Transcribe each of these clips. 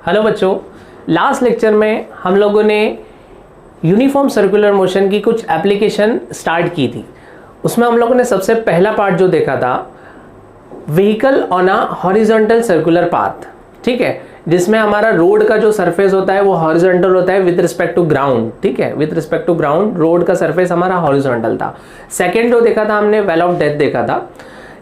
Hello बच्चों, last lecture में हम लोगों ने यूनिफॉर्म सर्कुलर मोशन की कुछ एप्लीकेशन स्टार्ट की थी। उसमें हम लोगों ने सबसे पहला पार्ट जो देखा था vehicle on a horizontal circular path, ठीक है, जिसमें हमारा रोड का जो सरफेस होता है वो हॉरिजॉन्टल होता है विद रिस्पेक्ट टू ग्राउंड, ठीक है, with respect to ground road का सरफेस हमारा हॉरिजॉन्टल था। सेकेंड जो देखा था हमने वेल ऑफ डेथ देखा था।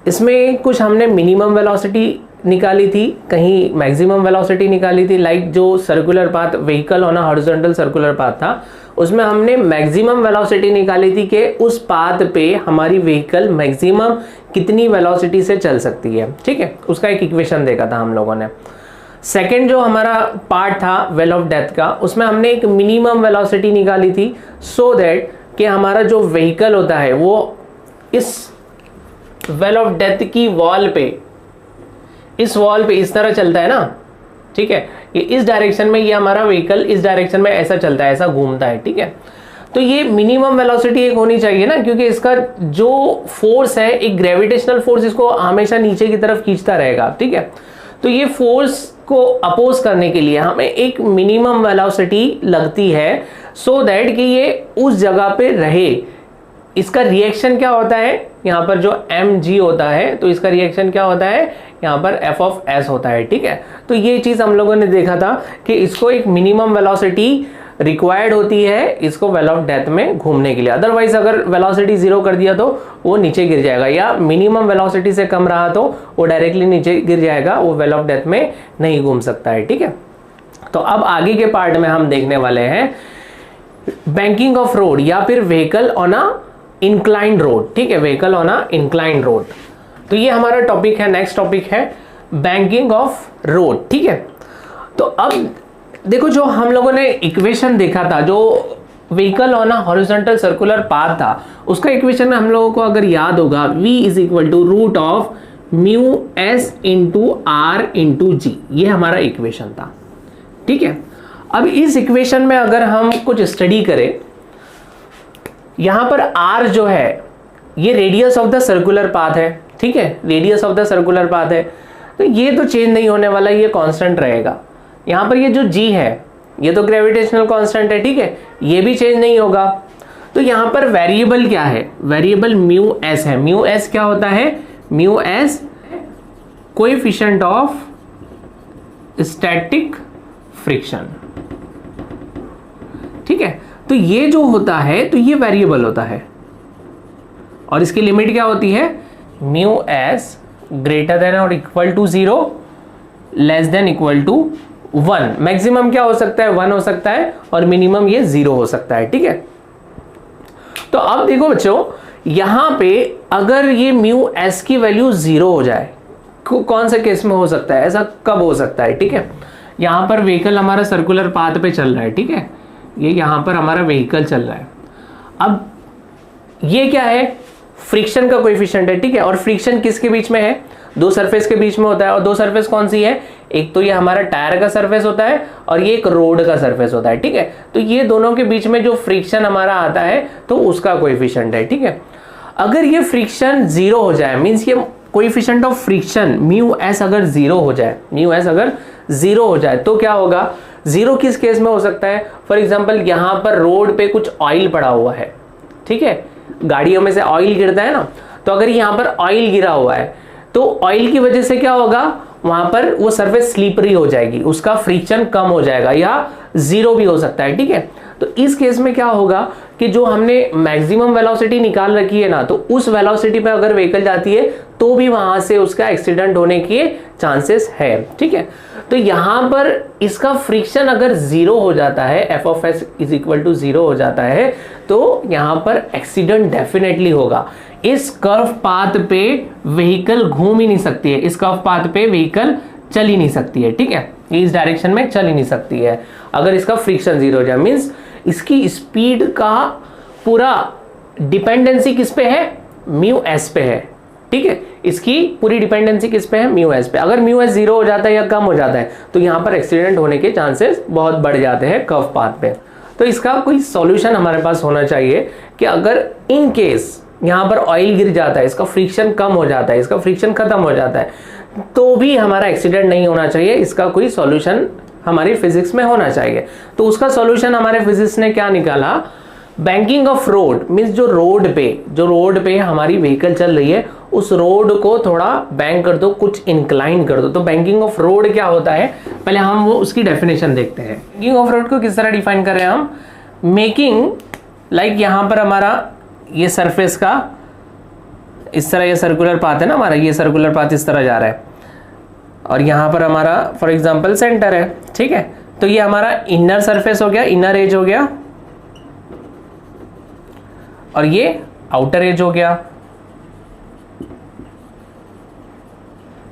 इसमें कुछ हमने मिनिमम वेलोसिटी निकाली थी, कहीं मैक्सिमम वेलोसिटी निकाली थी। लाइक जो circular path vehicle on a horizontal circular path था उसमें हमने मैक्सिमम वेलोसिटी निकाली थी कि उस पाथ पे हमारी व्हीकल मैक्सिमम कितनी वेलोसिटी से चल सकती है, ठीक है, उसका एक इक्वेशन देखा था हम लोगों ने। सेकेंड जो हमारा पार्ट था वेल ऑफ डेथ का, उसमें हमने एक मिनिमम वेलोसिटी निकाली थी सो दैट कि हमारा जो व्हीकल होता है वो इस वेल ऑफ डेथ की वॉल पे, इस वॉल पे इस तरह चलता है ना, ठीक है, ये इस डायरेक्शन में, ये हमारा व्हीकल इस डायरेक्शन में ऐसा चलता है, ऐसा घूमता है, ठीक है। तो ये मिनिमम वेलोसिटी एक होनी चाहिए ना, क्योंकि इसका जो फोर्स है एक ग्रेविटेशनल फोर्स इसको हमेशा नीचे की तरफ खींचता रहेगा, ठीक है। तो ये फोर्स को अपोज करने के लिए हमें एक मिनिमम वेलोसिटी लगती है सो दैट कि ये उस जगह पे रहे। इसका रिएक्शन क्या होता है, यहाँ पर जो mg होता है तो इसका रिएक्शन क्या होता है, यहाँ पर f ऑफ s होता है, ठीक है। तो ये चीज़ हम लोगों ने देखा था कि इसको एक मिनिमम वेलोसिटी रिक्वायर्ड होती है इसको वेल ऑफ डेथ में घूमने के लिए। अदरवाइज अगर वेलोसिटी 0 कर दिया तो वो नीचे गिर जाएगा, या मिनिमम वेलोसिटी से कम रहा तो वो डायरेक्टली नीचे गिर जाएगा, वो वेल ऑफ डेथ में नहीं घूम सकता है, ठीक है। तो अब आगे के पार्ट में हम देखने वाले हैं बैंकिंग ऑफ रोड या फिर vehicle on a inclined road, ठीक है, vehicle on a inclined road. तो ये हमारा टॉपिक है, नेक्स्ट टॉपिक है बैंकिंग ऑफ रोड, ठीक है। तो अब देखो जो हम लोगों ने इक्वेशन देखा था, जो vehicle on a horizontal circular path था, उसका इक्वेशन हम लोगों को अगर याद होगा v is equal to root of mu S into R into G, ये हमारा इक्वेशन था, ठीक है। अब इस इक्वेशन में अगर हम कुछ स्टडी करें, यहां पर r जो है ये radius of the circular path है, ठीक है, radius of the circular path है, तो ये तो चेंज नहीं होने वाला, ये कांस्टेंट रहेगा। यहां पर ये जो g है ये तो ग्रेविटेशनल कांस्टेंट है, ठीक है, ये भी चेंज नहीं होगा। तो यहां पर वेरिएबल क्या है, वेरिएबल म्यू एस है। म्यू एस क्या होता है, mu S coefficient of static friction, ठीक है। तो ये जो होता है तो ये वेरिएबल होता है और इसकी लिमिट क्या होती है, म्यू एस ग्रेटर देन और equal to 0 less than equal to 1। Maximum क्या हो सकता है, 1 हो सकता है और मिनिमम ये 0 हो सकता है, ठीक है। तो अब देखो बच्चों, यहां पे अगर ये म्यू एस की वैल्यू 0 हो जाए, कौन से केस में हो सकता है, ऐसा कब हो सकता है, ठीक है। यहां पर व्हीकल हमारा सर्कुलर पाथ पे चल रहा है, ठीक है, ये यहां पर हमारा व्हीकल चल रहा है। अब ये क्या है, फ्रिक्शन का कोएफिशिएंट है, ठीक है। और फ्रिक्शन किसके बीच में है, दो सरफेस के बीच में होता है। और दो सरफेस कौन सी है, एक तो ये हमारा टायर का सरफेस होता है और ये एक रोड का सरफेस होता है, ठीक है। तो ये दोनों के बीच में जो फ्रिक्शन हमारा आता है तो उसका कोएफिशिएंट है, ठीक है। अगर ये फ्रिक्शन 0 हो जाए, मींस ये coefficient of friction mu S अगर 0 हो जाए, म्यू एस अगर 0 हो जाए तो क्या होगा, 0 किस केस में हो सकता है, फॉर एग्जाम्पल यहां पर रोड पे कुछ ऑयल पड़ा हुआ है, ठीक है, गाड़ियों में से ऑयल गिरता है ना, तो अगर यहां पर ऑयल गिरा हुआ है तो ऑयल की वजह से क्या होगा, वहां पर वो सरफेस स्लिपरी हो जाएगी, उसका फ्रिक्शन कम हो जाएगा या 0 भी हो सकता है, ठीक है। तो इस केस में क्या होगा कि जो हमने मैक्सिमम वेलोसिटी निकाल रखी है ना, तो उस वेलोसिटी पे अगर व्हीकल जाती है तो भी वहां से उसका एक्सीडेंट होने के चांसेस है, ठीक है। तो यहां पर इसका फ्रिक्शन अगर 0 हो जाता है, f of s is equal to 0 हो जाता है, तो यहां पर एक्सीडेंट डेफिनेटली होगा। इस कर्व पाथ पे व्हीकल घूम ही नहीं सकती है, इस कर्व पाथ पे व्हीकल चल ही नहीं सकती है, ठीक है, इस डायरेक्शन में चल ही नहीं सकती है अगर इसका फ्रिक्शन 0 हो जाए। मींस इसकी स्पीड का पूरा डिपेंडेंसी किस पे है, म्यू एस पे है, ठीक है, इसकी पूरी डिपेंडेंसी किस पे है, म्यू एस पे। अगर म्यू एस 0 हो जाता है या कम हो जाता है तो यहाँ पर एक्सीडेंट होने के चांसेस बहुत बढ़ जाते हैं कर्व पाथ पे। तो इसका कोई सॉल्यूशन हमारे पास होना चाहिए कि अगर इन केस यहाँ पर ऑयल गिर जाता है, इसका फ्रिक्शन कम हो जाता है, इसका फ्रिक्शन खत्म हो जाता है, तो भी हमारा एक्सीडेंट नहीं होना चाहिए। इसका कोई सॉल्यूशन हमारी फिजिक्स में होना चाहिए। तो उसका सॉल्यूशन हमारे फिजिक्स ने क्या निकाला, बैंकिंग ऑफ रोड मीन्स जो रोड पे हमारी व्हीकल चल रही है उस रोड को थोड़ा बैंक कर दो, कुछ इंक्लाइन कर दो। तो बैंकिंग ऑफ रोड क्या होता है, पहले हम वो उसकी डेफिनेशन देखते हैं। बैंकिंग ऑफ रोड को किस तरह डिफाइन कर रहे हैं हम, मेकिंग लाइक यहाँ पर हमारा ये सरफेस का इस तरह ये सर्कुलर पाथ है ना, हमारा ये सर्कुलर पाथ इस तरह जा रहा है और यहाँ पर हमारा फॉर एग्जांपल सेंटर है, ठीक है। तो ये हमारा इनर सरफेस हो गया, इनर एज हो गया, और ये आउटर एज हो गया,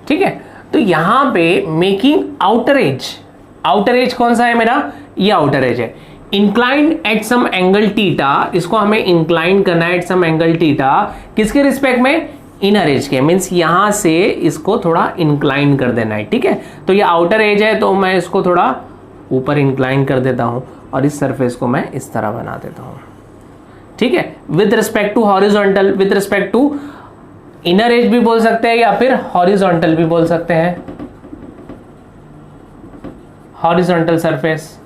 ठीक है। तो यहां पे मेकिंग आउटर एज कौन सा है मेरा, ये आउटर एज है। Inclined at some angle theta, इसको हमें इंक्लाइन करना है एट सम एंगल थीटा, किसके रिस्पेक्ट में, इनर एज के, मीन्स यहां से इसको थोड़ा इंक्लाइन कर देना है, ठीक है। तो ये आउटर एज है तो मैं इसको थोड़ा ऊपर इंक्लाइन कर देता हूं और इस सरफेस को मैं इस तरह बना देता हूं, ठीक है। With respect to horizontal, with respect to inner edge भी बोल सकते हैं या फिर हॉरिजॉन्टल भी बोल सकते हैं, हॉरिजॉन्टल सरफेस,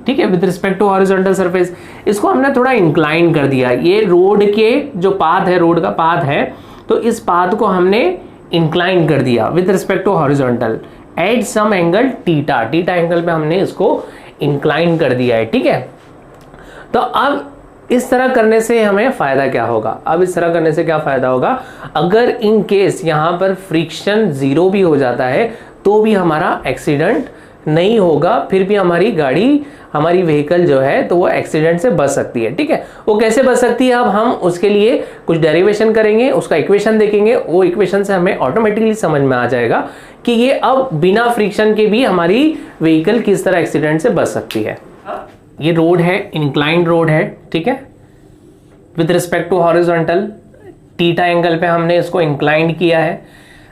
ठीक है। With respect to horizontal surface इसको हमने थोड़ा इंक्लाइन कर दिया। ये रोड के जो पाथ है, रोड का पाथ है, तो इस पाथ को हमने इंक्लाइन कर दिया with respect to horizontal at some angle theta, angle पे हमने इसको इंक्लाइन कर दिया है, ठीक है। तो अब इस तरह करने से हमें फायदा क्या होगा, अब इस तरह करने से क्या फायदा होगा, अगर इन केस यहां पर फ्रिक्शन 0 भी हो जाता है तो भी हमारा एक्सीडेंट नहीं होगा, फिर भी हमारी गाड़ी, हमारी व्हीकल जो है तो वो एक्सीडेंट से बच सकती है, ठीक है। वो कैसे बच सकती है, अब हम उसके लिए कुछ डेरिवेशन करेंगे, उसका इक्वेशन देखेंगे, वो इक्वेशन से हमें ऑटोमेटिकली समझ में आ जाएगा कि ये अब बिना फ्रिक्शन के भी हमारी व्हीकल किस तरह एक्सीडेंट से बच सकती है। ये रोड है, इंक्लाइंड रोड है, ठीक है। With respect to horizontal theta angle पे हमने इसको इंक्लाइंड किया है।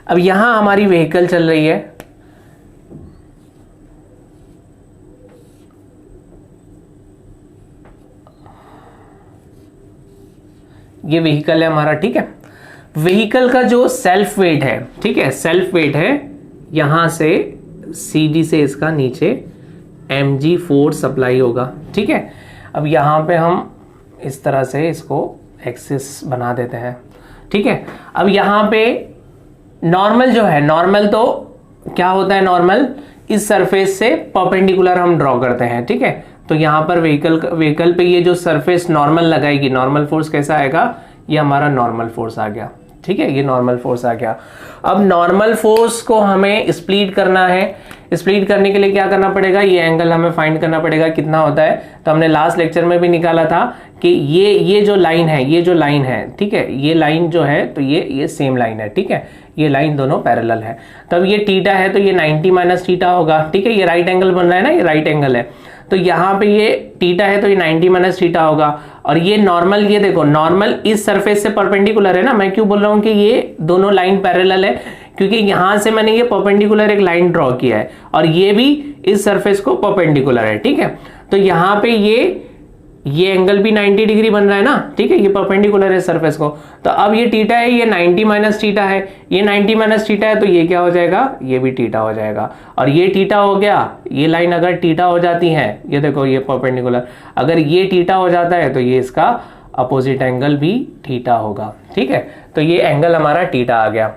अब यहां हमारी व्हीकल चल रही है, ये व्हीकल है हमारा, ठीक है। व्हीकल का जो सेल्फ वेट है, ठीक है, सेल्फ वेट है यहां से CD से इसका नीचे mg फोर्स सप्लाई होगा, ठीक है। अब यहाँ पे हम इस तरह से इसको एक्सिस बना देते हैं, ठीक है। अब यहाँ पे नॉर्मल जो है, नॉर्मल तो क्या होता है, नॉर्मल इस सरफेस से परपेंडिकुलर हम ड्रॉ करते हैं, ठीक है। तो यहाँ पर व्हीकल पे ये जो सरफेस नॉर्मल लगाएगी, नॉर्मल फोर्स कैसा आएगा, ये हमारा नॉर्मल फोर्स आ गया, ठीक है, ये नॉर्मल फोर्स आ गया। अब नॉर्मल फोर्स को हमें स्प्लिट करना है, स्प्लिट करने के लिए क्या करना पड़ेगा, ये एंगल हमें फाइंड करना पड़ेगा कितना होता है। तो हमने लास्ट लेक्चर में भी निकाला था कि ये जो लाइन है, ये जो लाइन है, ठीक है, ये लाइन जो है तो ये सेम लाइन है, ठीक है, ये लाइन दोनों पैरेलल है। तब ये थीटा है तो ये 90 माइनस थीटा होगा, ठीक है। ये राइट एंगल बन रहा है ना, ये राइट एंगल है, तो यहाँ पे ये थीटा है तो ये 90 माइनस थीटा होगा। और ये नॉर्मल, ये देखो नॉर्मल इस सरफेस से परपेंडिकुलर है ना, मैं क्यों बोल रहा हूँ कि ये दोनों लाइन पैरेलल है, क्योंकि यहां से मैंने ये परपेंडिकुलर एक लाइन ड्रॉ किया है और ये भी इस सरफेस को परपेंडिकुलर है, ठीक है। तो यहाँ पे ये एंगल भी 90 डिग्री बन रहा है ना, ठीक है, ये परपेंडिकुलर है सरफेस को। तो अब ये थीटा है, ये 90 माइनस थीटा है, ये 90 माइनस थीटा है, तो ये क्या हो जाएगा, ये भी थीटा हो जाएगा। और ये थीटा हो गया, ये लाइन अगर थीटा हो जाती है, ये देखो ये परपेंडिकुलर, अगर ये थीटा हो जाता है तो ये इसका अपोजिट एंगल भी थीटा होगा, ठीक है। तो ये एंगल हमारा थीटा आ गया,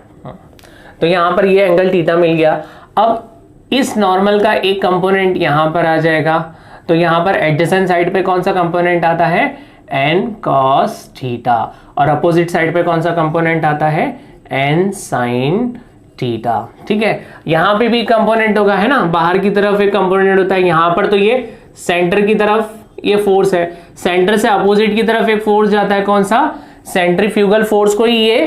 तो यहां पर ये एंगल थीटा मिल गया। अब इस नॉर्मल का एक कंपोनेंट यहां पर आ जाएगा, तो यहां पर एडजेसेंट साइड पे कौन सा कंपोनेंट आता है, n cos थीटा, और अपोजिट साइड पे कौन सा कंपोनेंट आता है, n sin थीटा, ठीक है। यहां पे भी कंपोनेंट होगा, है ना, बाहर की तरफ एक कंपोनेंट होता है, यहां पर तो ये सेंटर की तरफ ये फोर्स है, सेंटर से अपोजिट की तरफ एक फोर्स जाता है, कौन सा, सेंट्रीफ्यूगल फोर्स को ही ये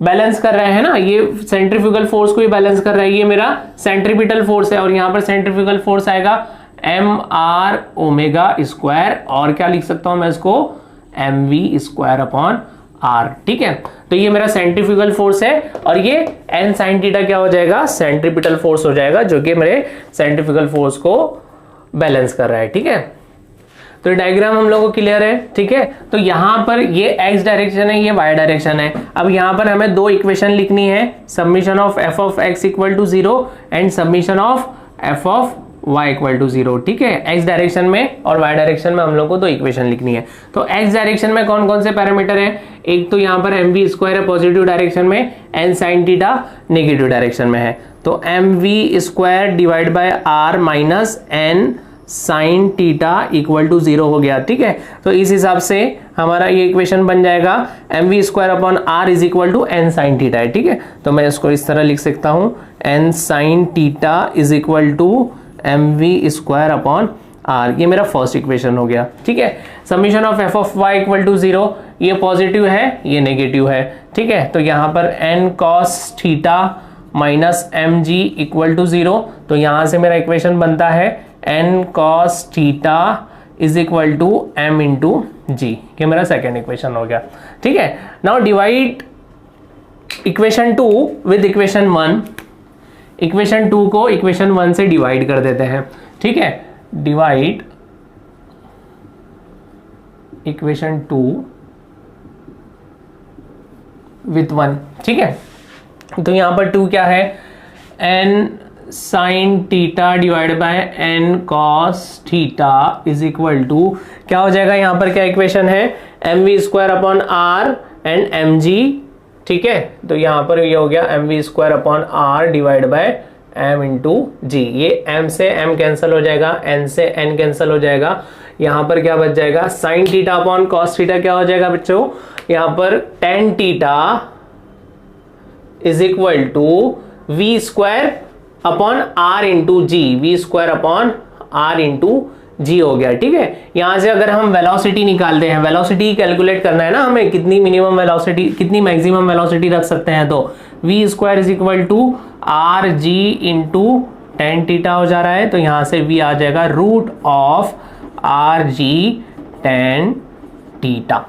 बैलेंस कर रहा है ना, ये सेंट्रीफ्यूगल फोर्स को ही बैलेंस कर रहा है, ये मेरा सेंट्रीपिटल फोर्स है, और यहां पर सेंट्रीफ्यूगल फोर्स आएगा mr ओमेगा स्क्वायर, और क्या लिख सकता हूं मैं इसको, mv स्क्वायर अपॉन r, ठीक है। तो ये मेरा सेंट्रीफ्यूगल फोर्स है, और ये n sin थीटा क्या हो जाएगा, सेंट्रीपिटल फोर्स हो जाएगा, जो कि मेरे सेंट्रीफ्यूगल फोर्स को बैलेंस कर रहा है, ठीक है। तो डायग्राम हम लोगों को क्लियर है, ठीक है। तो यहां पर ये x डायरेक्शन है, ये y डायरेक्शन है। अब यहां पर हमें दो इक्वेशन लिखनी है, summation of f of x equal to 0 and summation of F of y equal to 0, ठीक है। x डायरेक्शन में और y डायरेक्शन में हम लोग को दो इक्वेशन लिखनी है। तो x डायरेक्शन में कौन कौन से पैरामीटर है, एक तो यहाँ पर mv स्क्वायर है पॉजिटिव डायरेक्शन में, n sine theta negative direction में है, तो mv square divide by r minus n sine theta equal to 0 हो गया, ठीक है। तो इस हिसाब से हमारा ये इक्वेशन बन जाएगा mv square upon r is equal to n sine theta है, ठीक है। तो मैं इसको इस तरह लिख सकता हूँ n sine theta is equal to mv square upon r, ये मेरा फर्स्ट इक्वेशन हो गया, ठीक है। Summation of f of y equal to 0, ये पॉजिटिव है ये नेगेटिव है, ठीक है। तो यहाँ पर n cos theta minus mg equal to 0, तो यहाँ से मेरा इक्वेशन बनता है n cos theta is equal to m into G, ये मेरा सेकेंड इक्वेशन हो गया, ठीक है। Now divide equation 2 with equation 1, equation 2 को इक्वेशन 1 से डिवाइड कर देते हैं, ठीक है। डिवाइड इक्वेशन 2 विथ 1, ठीक है। तो यहां पर 2 क्या है, n sine theta divide by n cos theta is equal to क्या हो जाएगा, यहां पर क्या इक्वेशन है, mv square upon r and mg, ठीक है। तो यहां पर ये हो गया mv square upon r divide by m into G, ये m से m कैंसिल हो जाएगा, n से n कैंसिल हो जाएगा, यहां पर क्या बच जाएगा, sine theta upon cos theta क्या हो जाएगा बच्चों, यहां पर tan theta is equal to v square upon r into G, V square upon r into G हो गया, ठीक है। यहां से अगर हम वेलोसिटी निकालते हैं, वेलोसिटी कैलकुलेट करना है ना हमें, कितनी मिनिमम वेलोसिटी कितनी मैक्सिमम वेलोसिटी रख सकते हैं, तो V square is equal to R G into tan theta हो जा रहा है, तो यहां से वी आ जाएगा root of R G tan theta,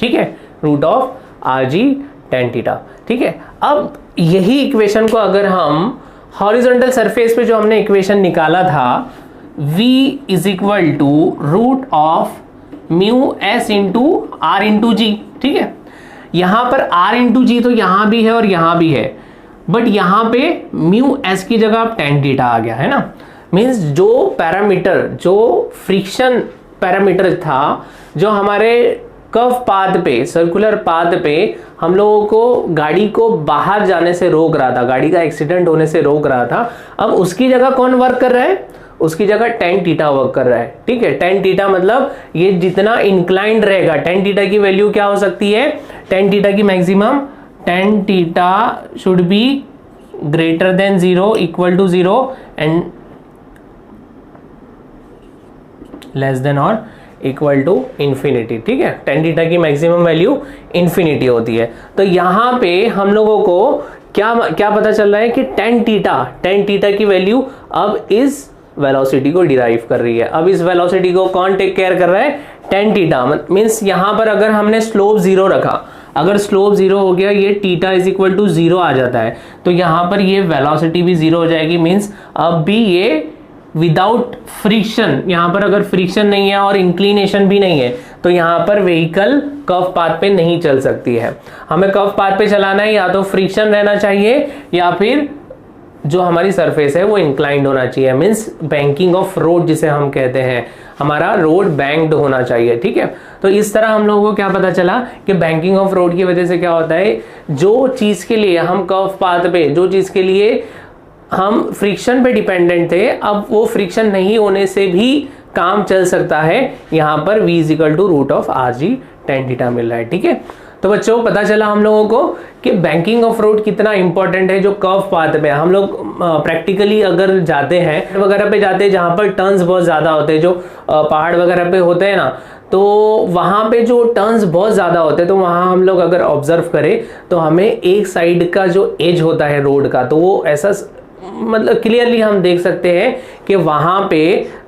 ठीक है, root of R G tan theta, ठीक है। अब यही इक्वेशन को अगर हम हॉरिजॉन्टल सरफेस पे जो हमने इक्वेशन निकाला था, v is equal to root of mu S into R into G, ठीक है। यहां पर r इंटू जी तो यहां भी है और यहां भी है, बट यहां पे म्यू एस की जगह अब टेन थीटा आ गया है ना, मीन्स जो पैरामीटर, जो फ्रिक्शन पैरामीटर था, जो हमारे कर्व पाथ पे, सर्कुलर पाथ पे हम लोगों को गाड़ी को बाहर जाने से रोक रहा था, गाड़ी का एक्सीडेंट होने से रोक रहा था, अब उसकी जगह कौन वर्क कर रहा है, उसकी जगह टेन थीटा वर्क कर रहा है, ठीक है। टेन थीटा मतलब ये जितना इंक्लाइंड रहेगा, टेन थीटा की वैल्यू क्या हो सकती है, टेन थीटा की maximum, tan theta should be greater than 0 equal to 0 and less than और इक्वल टू इंफिनिटी, ठीक है। टेन थीटा की मैक्सिमम वैल्यू इंफिनिटी होती है। तो यहां पे हम लोगों को क्या पता चल रहा है कि टेन थीटा की वैल्यू अब इस वेलोसिटी को डिराइव कर रही है। अब इस वेलोसिटी को कौन टेक केयर कर रहा है, टेन थीटा, मीन्स यहां पर अगर हमने स्लोप 0 रखा, अगर स्लोप 0 हो गया, ये थीटा इज इक्वल टू 0 आ जाता है, तो यहां पर ये वेलोसिटी भी 0 हो जाएगी, मीन्स अब भी ये विदाउट फ्रिक्शन, यहां पर अगर फ्रिक्शन नहीं है और इंक्लिनेशन भी नहीं है, तो यहां पर व्हीकल कर्व पाथ पे नहीं चल सकती है। हमें कर्व पाथ पे चलाना है, या तो फ्रिक्शन रहना चाहिए या फिर जो हमारी सरफेस है वो इंक्लाइंड होना चाहिए, मीन्स बैंकिंग ऑफ रोड जिसे हम कहते हैं, हमारा रोड बैंक्ड होना चाहिए, ठीक है। तो इस तरह हम लोगों को क्या पता चला कि बैंकिंग ऑफ रोड की वजह से क्या होता है, जो चीज के लिए हम कर्व पाथ पे, जो चीज के लिए हम फ्रिक्शन पे डिपेंडेंट थे, अब वो फ्रिक्शन नहीं होने से भी काम चल सकता है। यहाँ पर v is equal to root of R G tan theta मिल रहा है, ठीक है। तो बच्चों पता चला हम लोगों को कि बैंकिंग ऑफ रोड कितना इंपॉर्टेंट है। जो कर्व पाथ पे हम लोग प्रैक्टिकली अगर जाते हैं वगैरह पे जाते हैं, जहाँ पर टर्न्स बहुत ज़्यादा होते हैं, जो पहाड़ वगैरह पे होते हैं ना, तो वहाँ पे जो टर्न्स बहुत ज़्यादा होते हैं, तो वहाँ हम लोग अगर ऑब्जर्व करें तो हमें एक साइड का जो एज होता है रोड का, तो वो ऐसा मतलब क्लियरली हम देख सकते हैं कि वहाँ पे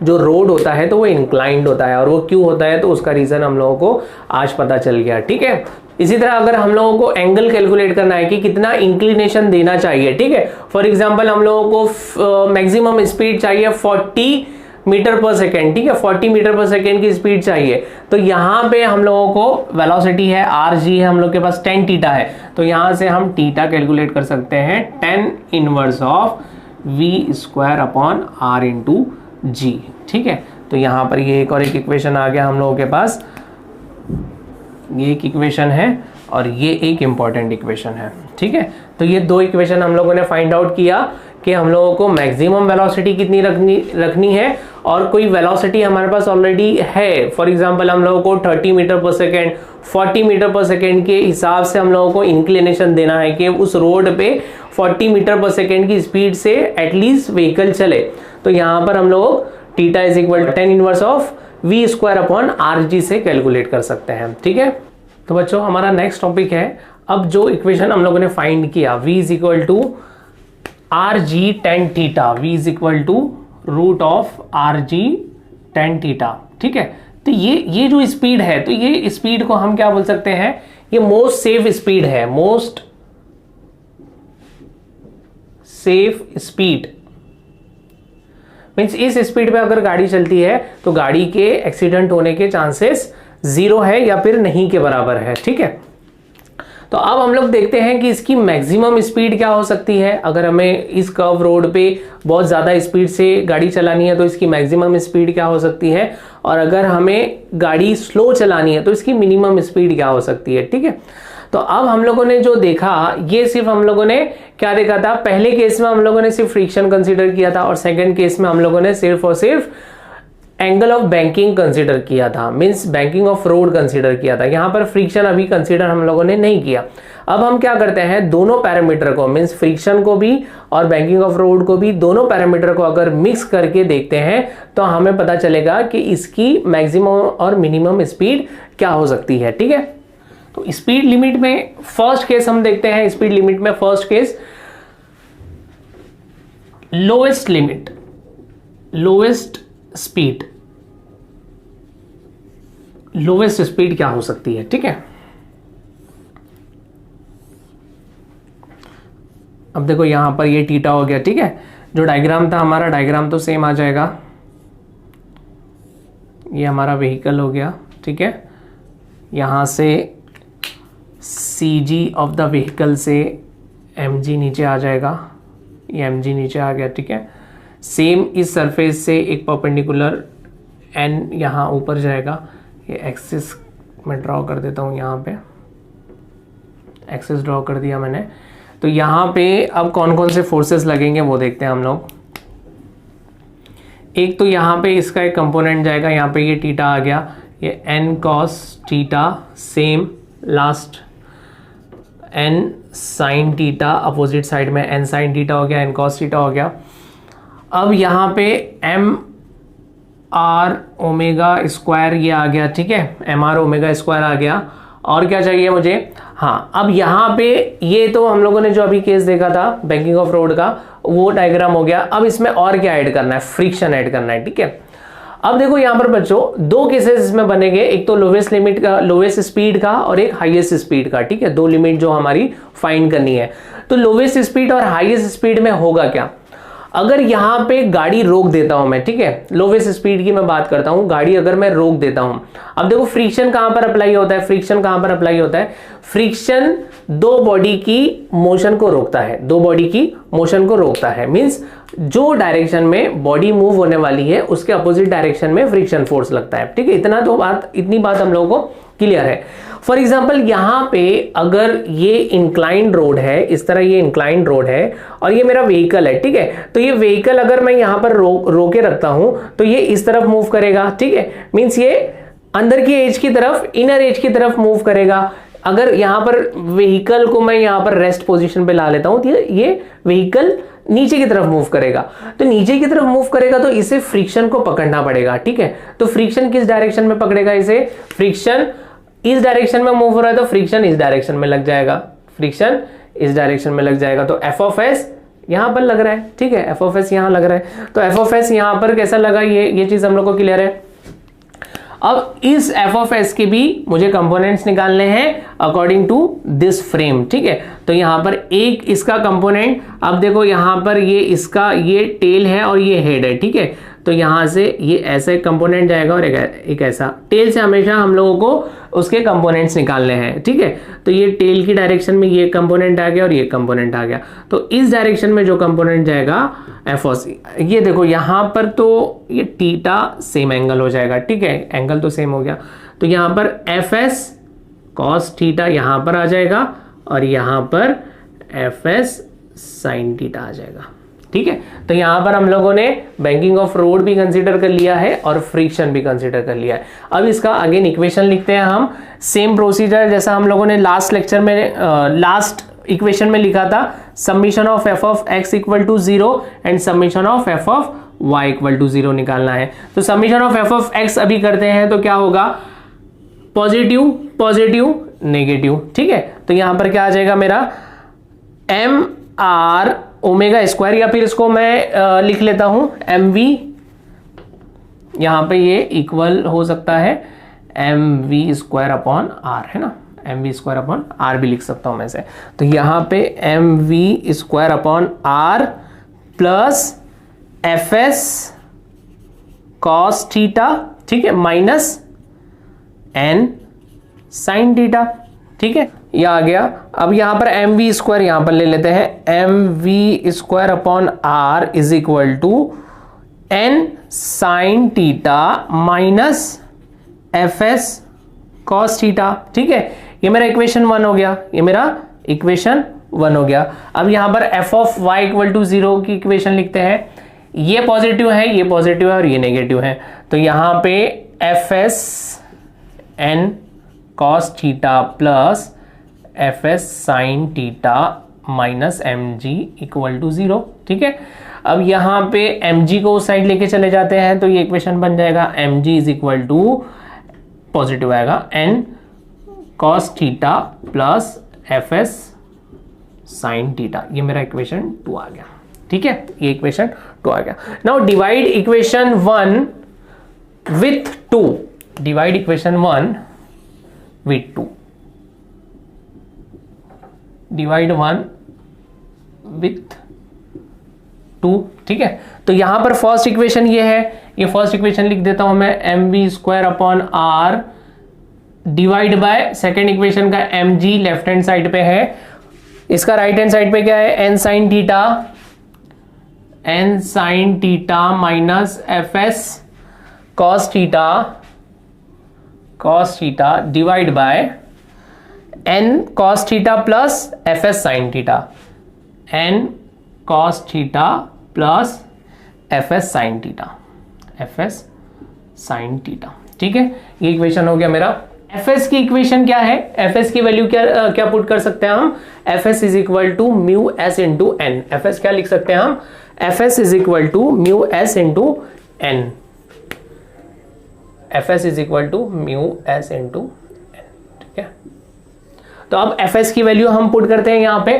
जो रोड होता है तो वो इंक्लाइंड होता है, और वो क्यों होता है तो उसका रीज़न हम लोगों को आज पता चल गया, ठीक है। इसी तरह अगर हम लोगों को एंगल कैलकुलेट करना है कि कितना इंक्लिनेशन देना चाहिए, ठीक है। फॉर एग्जांपल हम लोगों को मैक्सिमम स्पीड चाहिए 40 मीटर पर सेकेंड, ठीक है, 40 मीटर पर सेकेंड की स्पीड चाहिए, तो यहाँ पे हम लोगों को वेलोसिटी है आर जी है, हम लोग के पास टेन थीटा है, तो यहाँ से हम थीटा कैलकुलेट कर सकते हैं 10 inverse of v square upon r into G. ठीक है, तो यहाँ पर ये एक और एक इक्वेशन आ गया हम लोगों के पास, ये एक इक्वेशन है और ये एक इम्पॉर्टेंट इक्वेशन है। ठीक है, तो ये दो इक्वेशन हम लोगों ने फाइंड आउट किया कि हम लोगों को मैक्सिमम वेलोसिटी कितनी रखनी है, और कोई वेलोसिटी हमारे पास ऑलरेडी है। फॉर एग्जांपल हम लोगों को 30 मीटर पर सेकेंड, 40 मीटर पर सेकेंड के हिसाब से हम लोगों को इंक्लिनेशन देना है कि उस रोड पे 40 मीटर पर सेकेंड की स्पीड से एटलीस्ट व्हीकल चले। तो यहाँ पर हम लोग theta is equal to 10 inverse of v square upon R G से कैलकुलेट कर सकते हैं। ठीक है, तो बच्चों हमारा नेक्स्ट टॉपिक है, अब जो इक्वेशन हम लोगों ने फाइंड किया v is equal to R G tan theta, v is equal to root of R G tan theta. ठीक है, तो ये जो स्पीड है, तो ये स्पीड को हम क्या बोल सकते हैं, ये मोस्ट सेफ स्पीड है, मोस्ट सेफ स्पीड। मीन्स इस स्पीड पे अगर गाड़ी चलती है तो गाड़ी के एक्सीडेंट होने के चांसेस 0 है या फिर नहीं के बराबर है। ठीक है, तो अब हम लोग देखते हैं कि इसकी मैक्सिमम स्पीड क्या हो सकती है। अगर हमें इस कर्व रोड पे बहुत ज़्यादा स्पीड से गाड़ी चलानी है तो इसकी मैक्सिमम स्पीड क्या हो सकती है, और अगर हमें गाड़ी स्लो चलानी है तो इसकी मिनिमम स्पीड क्या हो सकती है। ठीक है, तो अब हम लोगों ने जो देखा, ये सिर्फ हम लोगों ने क्या देखा था, पहले केस में हम लोगों ने सिर्फ फ्रिक्शन कंसीडर किया था, और सेकेंड केस में हम लोगों ने सिर्फ और सिर्फ एंगल ऑफ बैंकिंग कंसीडर किया था, means banking of road consider किया था। यहाँ पर फ्रिक्शन अभी कंसीडर हम लोगों ने नहीं किया। अब हम क्या करते हैं, दोनों पैरामीटर को, मींस फ्रिक्शन को भी और बैंकिंग ऑफ रोड को भी, दोनों पैरामीटर को अगर मिक्स करके देखते हैं तो हमें पता चलेगा कि इसकी मैक्सिमम और मिनिमम स्पीड क्या हो सकती है। ठीक है, तो स्पीड लिमिट में फर्स्ट केस हम देखते हैं। स्पीड लिमिट में first case, lowest limit, lowest speed, lowest speed क्या हो सकती है। ठीक है, अब देखो यहां पर ये थीटा हो गया। ठीक है, जो डायग्राम था हमारा, डायग्राम तो सेम आ जाएगा, ये हमारा व्हीकल हो गया। ठीक है, यहां से CG ऑफ द व्हीकल से mg नीचे आ जाएगा, ये mg नीचे आ गया। ठीक है, सेम इस सरफेस से एक परपेंडिकुलर n यहाँ ऊपर जाएगा, ये एक्सिस मैं ड्रॉ कर देता हूँ, यहाँ पे एक्सिस ड्रॉ कर दिया मैंने। तो यहाँ पे अब कौन कौन से फोर्सेस लगेंगे वो देखते हैं हम लोग। एक तो यहाँ पे इसका एक कंपोनेंट जाएगा, यहाँ पे ये थीटा आ गया, ये n cos theta, same last n sin theta, opposite side में n sin थीटा हो गया, n cos थीटा हो गया। अब यहाँ पे m r ओमेगा स्क्वायर ये आ गया। ठीक है, m r ओमेगा स्क्वायर आ गया। और क्या चाहिए मुझे, हाँ, अब यहाँ पे ये तो हम लोगों ने जो अभी केस देखा था बैंकिंग ऑफ रोड का, वो डायग्राम हो गया। अब इसमें और क्या ऐड करना है, फ्रिक्शन ऐड करना है। ठीक है, अब देखो यहाँ पर बच्चों दो केसेस इसमें बनेंगे, एक तो लोवेस्ट लिमिट का, लोवेस्ट स्पीड का, और एक हाईएस्ट स्पीड का। ठीक है, दो लिमिट जो हमारी फाइंड करनी है। तो लोवेस्ट स्पीड और हाईएस्ट स्पीड में होगा क्या, अगर यहाँ पे गाड़ी रोक देता हूं मैं, ठीक है, लोवेस्ट स्पीड की मैं बात करता हूं, गाड़ी अगर मैं रोक देता हूं, अब देखो फ्रिक्शन कहां पर अप्लाई होता है, फ्रिक्शन कहां पर अप्लाई होता है, फ्रिक्शन दो बॉडी की मोशन को रोकता है, दो बॉडी की मोशन को रोकता है। मींस जो डायरेक्शन में बॉडी मूव होने वाली है उसके अपोजिट डायरेक्शन में फ्रिक्शन फोर्स लगता है। ठीक है, इतना तो बात, इतनी बात हम लोगों को क्लियर है। फॉर एग्जाम्पल यहाँ पे अगर ये इंक्लाइंड रोड है, इस तरह ये इंक्लाइंड रोड है और ये मेरा व्हीकल है, ठीक है, तो ये व्हीकल अगर मैं यहाँ पर रोके रखता हूं तो ये इस तरफ मूव करेगा। ठीक है, मींस ये अंदर की एज की तरफ, इनर एज की तरफ मूव करेगा। अगर यहाँ पर व्हीकल को मैं यहाँ पर रेस्ट पोजीशन पे ला लेता हूं तो ये व्हीकल नीचे की तरफ मूव करेगा, तो नीचे की तरफ मूव करेगा तो इसे फ्रिक्शन को पकड़ना पड़ेगा। ठीक है, तो फ्रिक्शन किस डायरेक्शन में पकड़ेगा, इसे फ्रिक्शन इस डायरेक्शन में मूव हो रहा है तो फ्रिक्शन इस डायरेक्शन में लग जाएगा, फ्रिक्शन इस डायरेक्शन में लग जाएगा। तो एफ ऑफ एस यहां पर लग रहा है, ठीक है, एफ ऑफ एस यहां लग रहा है, तो एफ ऑफ एस यहां पर कैसा लगा, ये चीज हम लोग को क्लियर है। अब इस एफ ऑफ एस के भी मुझे कंपोनेंट्स निकालने हैं अकॉर्डिंग टू दिस फ्रेम। ठीक है, तो यहां पर एक इसका कंपोनेंट, अब देखो यहां पर ये इसका ये टेल है और ये हेड है। ठीक है, तो यहाँ से ये ऐसा एक कंपोनेंट जाएगा और एक ऐसा। टेल से हमेशा हम लोगों को उसके कंपोनेंट्स निकालने हैं, ठीक है। तो ये टेल की डायरेक्शन में ये कंपोनेंट आ गया और ये कंपोनेंट आ गया, तो इस डायरेक्शन में जो कंपोनेंट जाएगा एफ ऑफ सी, ये देखो यहाँ पर तो ये थीटा सेम एंगल हो जाएगा, ठीक है, एंगल तो सेम हो गया। तो यहाँ पर एफ एस कॉस थीटा यहाँ पर आ जाएगा और यहाँ पर एफ एस साइन थीटा आ जाएगा, ठीक है। तो यहां पर हम लोगों ने बैंकिंग ऑफ रोड भी कंसीडर कर लिया है और फ्रिक्शन भी कंसीडर कर लिया है। अब इसका अगेन इक्वेशन लिखते हैं हम, सेम प्रोसीजर जैसा हम लोगों ने लास्ट लेक्चर में लास्ट इक्वेशन में लिखा था, summation of F of X equal to 0 and summation of F of Y equal to 0 निकालना है। तो summation of F of X अभी करते हैं, तो क्या होगा, पॉजिटिव पॉजिटिव नेगेटिव, ठीक है। तो यहां पर क्या आ जाएगा मेरा एम आर ओमेगा स्क्वायर, या फिर इसको मैं लिख लेता हूं एम वी, यहां पे ये इक्वल हो सकता है M V square upon R, है ना, M V square upon R भी लिख सकता हूं मैं से। तो यहां पे M V square upon R plus F S cos theta, ठीक है, माइनस एन साइन थीटा, ठीक है, ये आ गया। अब यहां पर एम वी स्क्वायर यहां पर ले लेते हैं, M V square upon R is equal to N sine theta minus F S cos theta, ठीक है। ये मेरा इक्वेशन 1 हो गया, ये मेरा इक्वेशन 1 हो गया। अब यहां पर F of Y equal to 0 की इक्वेशन लिखते हैं, ये पॉजिटिव है, ये पॉजिटिव है और ये नेगेटिव है। तो यहां पे F S N cos theta plus F S sine theta minus M G equal to 0, ठीक है। अब यहां पे एम जी को उस साइड लेके चले जाते हैं, तो ये इक्वेशन बन जाएगा M G is equal to positive आएगा N cos theta plus F S sine theta, ये मेरा इक्वेशन 2 आ गया, ठीक है, ये इक्वेशन 2 आ गया। Now divide equation 1 with 2, divide equation 1 with 2, divide 1 with 2, ठीक है। तो यहां पर फर्स्ट इक्वेशन ये है, ये फर्स्ट इक्वेशन लिख देता हूं मैं, M V square upon R divide by second equation का M G left hand side पे है, इसका राइट हैंड साइड पे क्या है, N sine theta minus F S cos theta divide by N cos theta plus F S sine theta, N cos theta plus F S sine theta, ठीक है। ये equation हो गया मेरा। एफ एस की इक्वेशन क्या है, एफ एस की वैल्यू क्या पुट कर सकते हैं हम, F S is equal to mu S into N. F S क्या लिख सकते हैं हम, F S is equal to mu S into N, F S is equal to mu S into N, ठीक है। तो अब एफ एस की वैल्यू हम पुट करते हैं यहाँ पे,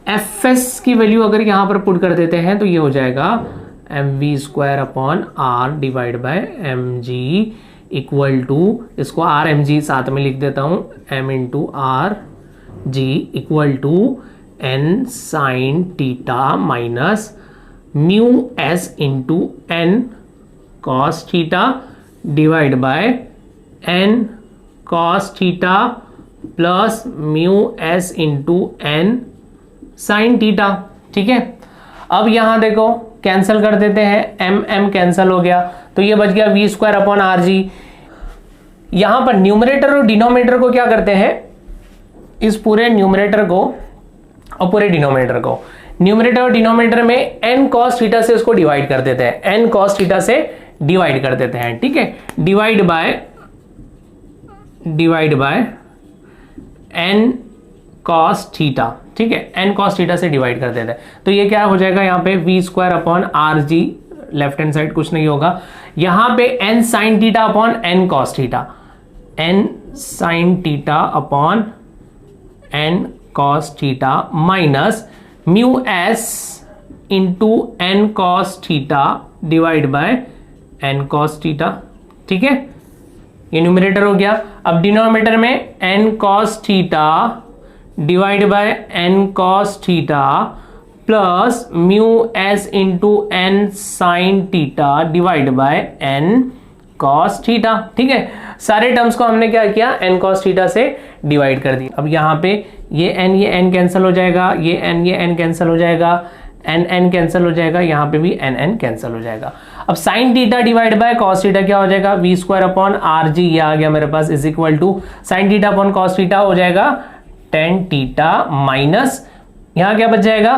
एफ एस की वैल्यू अगर यहाँ पर पुट कर देते हैं तो ये हो जाएगा M V square upon R divide by M G equal to, इसको आर एम जी साथ में लिख देता हूं, M into R G equal to N sine theta minus mu S into N cos theta divide by N cos theta plus mu S into N sine theta, ठीक है। अब यहां देखो कैंसिल कर देते हैं, एम एम कैंसिल हो गया, तो ये बच गया V square upon R G. यहां पर न्यूमरेटर और डिनोमिनेटर को क्या करते हैं, इस पूरे न्यूमरेटर को और पूरे डिनोमिनेटर को, न्यूमरेटर और डिनोमिनेटर में एन कॉस थीटा से उसको डिवाइड कर देते हैं, एन कॉस थीटा से डिवाइड कर देते हैं, ठीक है। Divide by N cos theta, ठीक है, एन कॉस थीटा से डिवाइड कर देते हैं, तो ये क्या हो जाएगा यहाँ पे V square upon R G, left hand side कुछ नहीं होगा, यहां पे N sine theta upon N cos theta, N sine theta upon N cos theta minus mu S into N cos theta divide by N cos theta, ठीक है। ये numerator हो गया। अब डिनोमिनेटर में N cos theta divide by N cos theta plus mu S into N sine theta divide by N cos theta. ठीक है, सारे टर्म्स को हमने क्या किया, एन कॉस थीटा से डिवाइड कर दिया। अब यहाँ पे ये एन कैंसिल हो जाएगा, ये एन कैंसिल हो जाएगा, एन कैंसिल हो जाएगा, यहाँ पे भी एन कैंसिल हो जाएगा। अब sine theta divide by cos theta क्या हो जाएगा, V square upon R G, ये आ गया मेरे पास, is equal to sine theta upon cos theta हो जाएगा टेन थीटा माइनस यहाँ क्या बच जाएगा,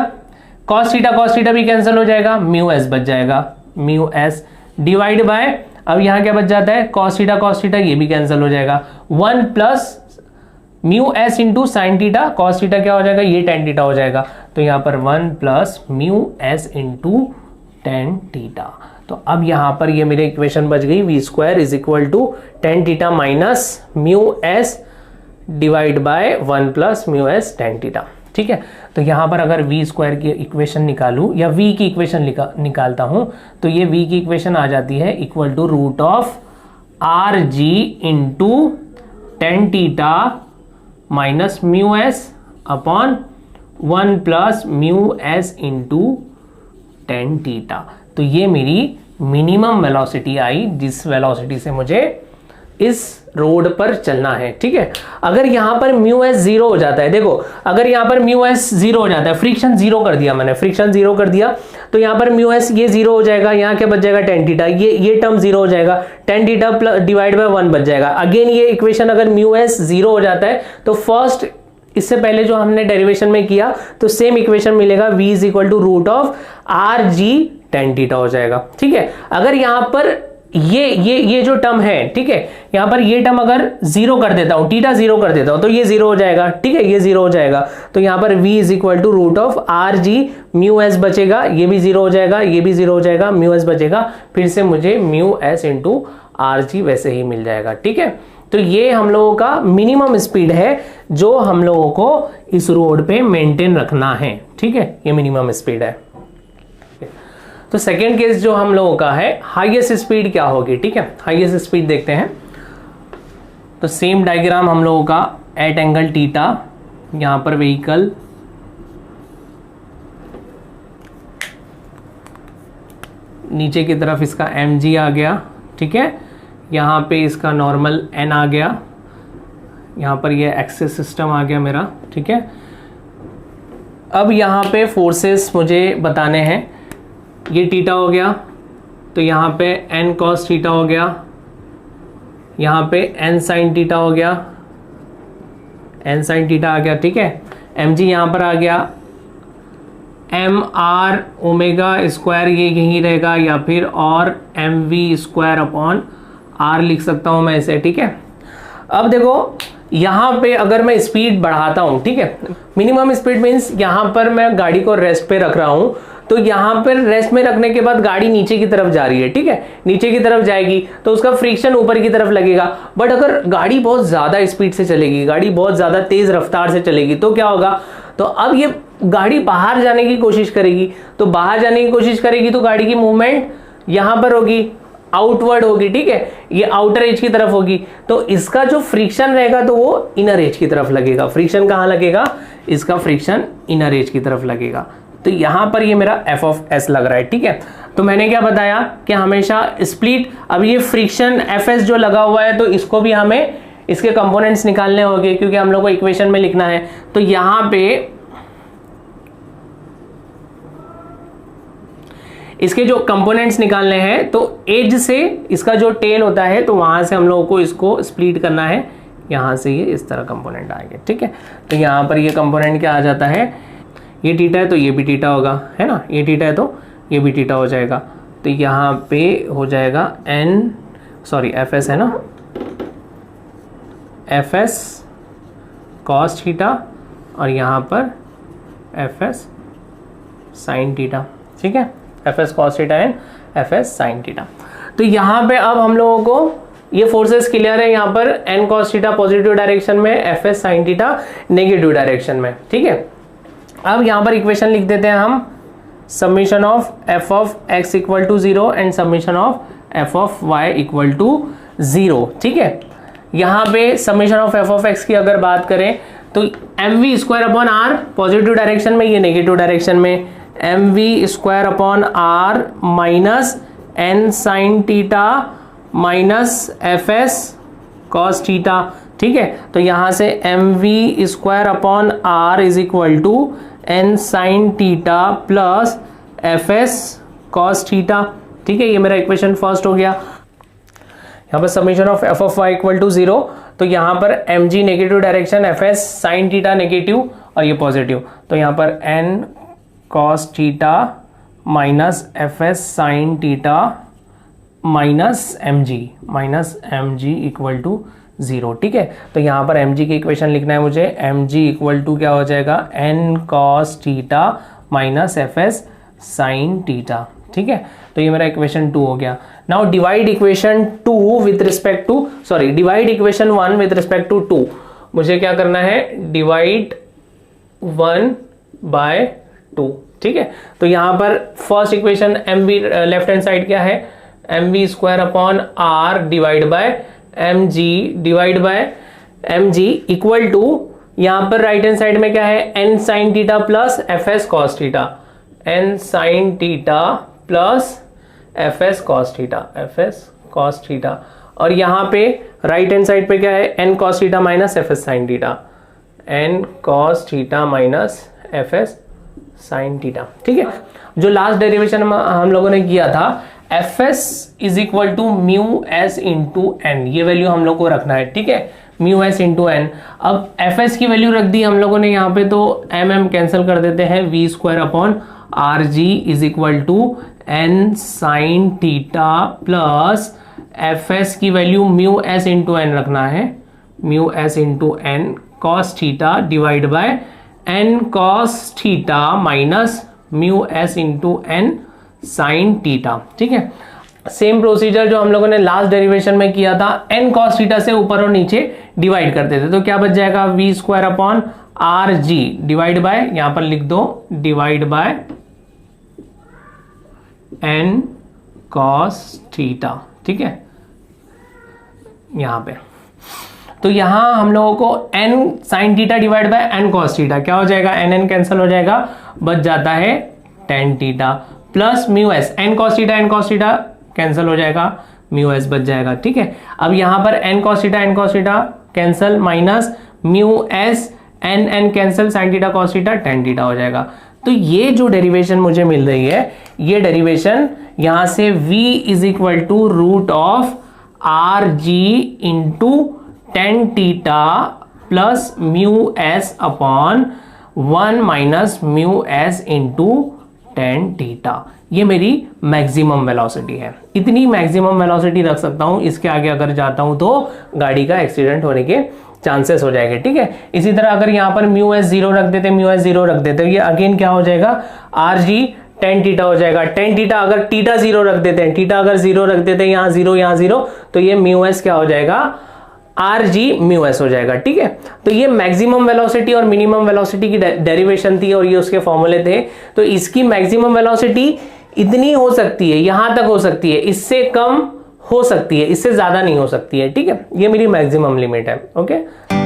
कॉस थीटा भी कैंसिल हो जाएगा, म्यू एस बच जाएगा, म्यू एस डिवाइड बाय, अब यहाँ क्या बच जाता है, कॉस थीटा ये भी कैंसिल हो जाएगा, 1 plus mu S into sine theta, cos theta क्या हो जाएगा, ये टेन थीटा हो जाएगा, तो यहाँ पर 1 plus mu S into tan theta. तो अब यहाँ पर ये मेरी इक्वेशन बच गई, V square is equal to tan theta minus mu S divide by 1 plus mu S tan theta. ठीक है, तो यहाँ पर अगर वी स्क्वायर की इक्वेशन निकालूं या वी की इक्वेशन निकालता हूं तो ये वी की इक्वेशन आ जाती है equal to root of R G into tan theta minus mu S upon 1 plus mu S into tan theta. तो ये मेरी मिनिमम वेलोसिटी आई, जिस वेलोसिटी से मुझे इस रोड पर चलना है। ठीक है, अगर यहां पर म्यू एस जीरो हो जाता है, देखो अगर यहां पर म्यू एस जीरो हो जाता है, फ्रिक्शन जीरो कर दिया मैंने, फ्रिक्शन जीरो कर दिया, तो यहां पर म्यू एस ये जीरो हो जाएगा, यहां क्या बच जाएगा टेन थीटा, ये टर्म जीरो हो जाएगा, टेन थीटा डिवाइड बाय 1 बच जाएगा। अगेन ये इक्वेशन अगर म्यू एस जीरो हो जाता है तो फर्स्ट इससे पहले जो हमने डेरिवेशन में किया तो सेम इक्वेशन मिलेगा, v is equal to root of R G tan theta हो जाएगा। ठीक है, अगर यहां पर ये जो टर्म है, ठीक है, यहां पर ये टर्म अगर जीरो कर देता हूं, थीटा जीरो कर देता हूं तो ये जीरो हो जाएगा। ठीक है, ये जीरो हो जाएगा, तो यहां पर v is equal to root of R G, mu S बचेगा, ये भी जीरो हो जाएगा, ये भी जीरो हो जाएगा, म्यू एस बचेगा, फिर से मुझे म्यू एस इंटू आर जी वैसे ही मिल जाएगा। ठीक है, तो ये हम लोगों का मिनिमम स्पीड है जो हम लोगों को इस रोड पे मेंटेन रखना है। ठीक है, ये मिनिमम स्पीड है। तो सेकेंड केस जो हम लोगों का है, हाईएस्ट स्पीड क्या होगी। ठीक है, हाईएस्ट स्पीड देखते हैं। तो सेम डायग्राम हम लोगों का एट एंगल थीटा, यहां पर व्हीकल नीचे की तरफ इसका mg आ गया। ठीक है, यहाँ पे इसका नॉर्मल n आ गया, यहाँ पर ये एक्सिस सिस्टम आ गया मेरा। ठीक है, अब यहाँ पे फोर्सेस मुझे बताने हैं, ये थीटा हो गया, तो यहाँ पे n cos थीटा हो गया, यहाँ पे n sin थीटा हो गया, n sin थीटा आ गया। ठीक है, mg यहाँ पर आ गया, एम आर ओमेगा स्क्वायर ये यहीं रहेगा, या फिर और M V square upon R लिख सकता हूं मैं इसे। ठीक है, अब देखो यहाँ पे अगर मैं स्पीड बढ़ाता हूँ, ठीक है, मिनिमम स्पीड मीन्स यहाँ पर मैं गाड़ी को रेस्ट पे रख रहा हूँ, तो यहाँ पर रेस्ट में रखने के बाद गाड़ी नीचे की तरफ जा रही है। ठीक है, नीचे की तरफ जाएगी तो उसका फ्रिक्शन ऊपर की तरफ लगेगा। बट अगर गाड़ी बहुत ज़्यादा स्पीड से चलेगी, गाड़ी बहुत ज़्यादा तेज़ रफ्तार से चलेगी, तो क्या होगा, तो अब ये गाड़ी बाहर जाने की कोशिश करेगी, तो बाहर जाने की कोशिश करेगी तो गाड़ी की मूवमेंट यहाँ पर होगी, आउटवर्ड होगी। ठीक है, ये आउटर एज की तरफ होगी, तो इसका जो फ्रिक्शन रहेगा तो वो इनर एज की तरफ लगेगा। फ्रिक्शन कहाँ लगेगा, इसका फ्रिक्शन इनर एज की तरफ लगेगा। तो यहाँ पर ये मेरा एफ ऑफ एस लग रहा है। ठीक है, तो मैंने क्या बताया कि हमेशा स्प्लिट, अब ये फ्रिक्शन एफ एस जो लगा हुआ है तो इसको भी हमें इसके कंपोनेंट्स निकालने होंगे, क्योंकि हम लोग को इक्वेशन में लिखना है। तो यहाँ पे इसके जो कंपोनेंट्स निकालने हैं, तो एज से इसका जो टेल होता है तो वहां से हम लोगों को इसको स्प्लिट करना है, यहां से ये इस तरह कंपोनेंट आएंगे। ठीक है, तो यहाँ पर ये कंपोनेंट क्या आ जाता है, ये थीटा है तो ये भी थीटा होगा, है ना, ये थीटा है तो ये भी थीटा हो जाएगा। तो यहाँ पे हो जाएगा एफ एस है ना, एफ एस कॉस थीटा, और यहाँ पर एफ एस साइन थीटा। ठीक है, F S cos theta and F S sine theta. तो यहाँ पे अब हम लोगों को ये फोर्सेस क्लियर है, यहाँ पर N cos theta positive direction में, F S sine theta negative direction में। ठीक है, अब यहाँ पर इक्वेशन लिख देते हैं हम, summation of F of X equal to 0 and summation of F of Y equal to 0। ठीक है, यहाँ पे summation of F of X की अगर बात करें तो M V square upon R positive direction में, ये नेगेटिव डायरेक्शन में, M V square upon R minus N sine theta minus F S cos theta. ठीक है, तो यहां से M V square upon R is equal to N sine theta plus F S cos theta. ठीक है, ये मेरा इक्वेशन फर्स्ट हो गया। यहाँ पर summation of F of Y equal to 0, तो यहाँ पर M G negative direction, F S sine theta negative और ये पॉजिटिव, तो यहाँ पर N cos theta minus F S sine theta minus M G equal to 0। ठीक है, तो यहाँ पर एम जी की इक्वेशन लिखना है मुझे, एम जी इक्वल टू क्या हो जाएगा, N cos theta minus F S sine theta. ठीक है, तो ये मेरा इक्वेशन 2 हो गया। Now divide equation 2 with respect to, sorry divide equation 1 with respect to 2। मुझे क्या करना है, डिवाइड 1 बाय 2। ठीक है, तो यहां पर first equation M V left hand side क्या है, M V square upon R divide by M G equal to, यहां पर राइट हैंड साइड में क्या है, N sine theta plus F S cos theta, N sine theta plus F S cos theta, और यहां पे राइट हैंड साइड पे क्या है, N cos theta minus F S sine theta, N cos theta minus F S sine theta. ठीक है, जो last derivation हम लोगों ने किया था, F S is equal to mu S into N, ये वैल्यू हम लोग को रखना है। ठीक है, म्यू एस इंटू एन। अब एफ एस की वैल्यू रख दी हम लोगों ने यहाँ पे, तो एम एम कैंसिल कर देते हैं, V square upon R G is equal to N sine theta plus F S की value mu S into N रखना है, mu S into N cos theta divide by N cos theta minus mu S into N sine theta. ठीक है, same procedure जो हम लोगों ने last derivation में किया था, एन कॉस थीटा से ऊपर और नीचे डिवाइड करते थे, तो क्या बच जाएगा, V square upon R G divide by, यहां पर लिख दो divide by N cos theta. ठीक है, यहां पे तो यहां हम लोगों को N sine theta divide by N cos theta क्या हो जाएगा, एन एन कैंसिल हो जाएगा, बच जाता है tan theta plus mu S, N cos theta cancel हो जाएगा, म्यू एस बच जाएगा। ठीक है, अब यहां पर N cos theta cancel minus mu S, N N cancel, sine theta cos theta tan theta हो जाएगा। तो ये जो डेरिवेशन मुझे मिल रही है, ये डेरिवेशन यहां से v is equal to root of R G into tan theta plus mu S upon 1 minus mu S into tan theta, ये मेरी मैक्सिमम वेलोसिटी है। इतनी मैक्सिमम वेलोसिटी रख सकता हूं, इसके आगे अगर जाता हूं तो गाड़ी का एक्सीडेंट होने के चांसेस हो जाएंगे। ठीक है, इसी तरह अगर यहां पर म्यू एस 0 रख देते, ये अगेन क्या हो जाएगा, आर जी टेन थीटा हो जाएगा। टेन थीटा अगर थीटा 0 रख देते हैं, यहाँ 0, तो ये म्यू एस क्या हो जाएगा, आर जी म्यू एस हो जाएगा। ठीक है, तो ये मैक्सिमम वेलोसिटी और मिनिमम वेलोसिटी की डेरिवेशन थी और ये उसके फॉर्मूले थे। तो इसकी मैक्सिमम वेलोसिटी इतनी हो सकती है, यहां तक हो सकती है, इससे कम हो सकती है, इससे ज्यादा नहीं हो सकती है। ठीक है, ये मेरी मैक्सिमम लिमिट है। ओके।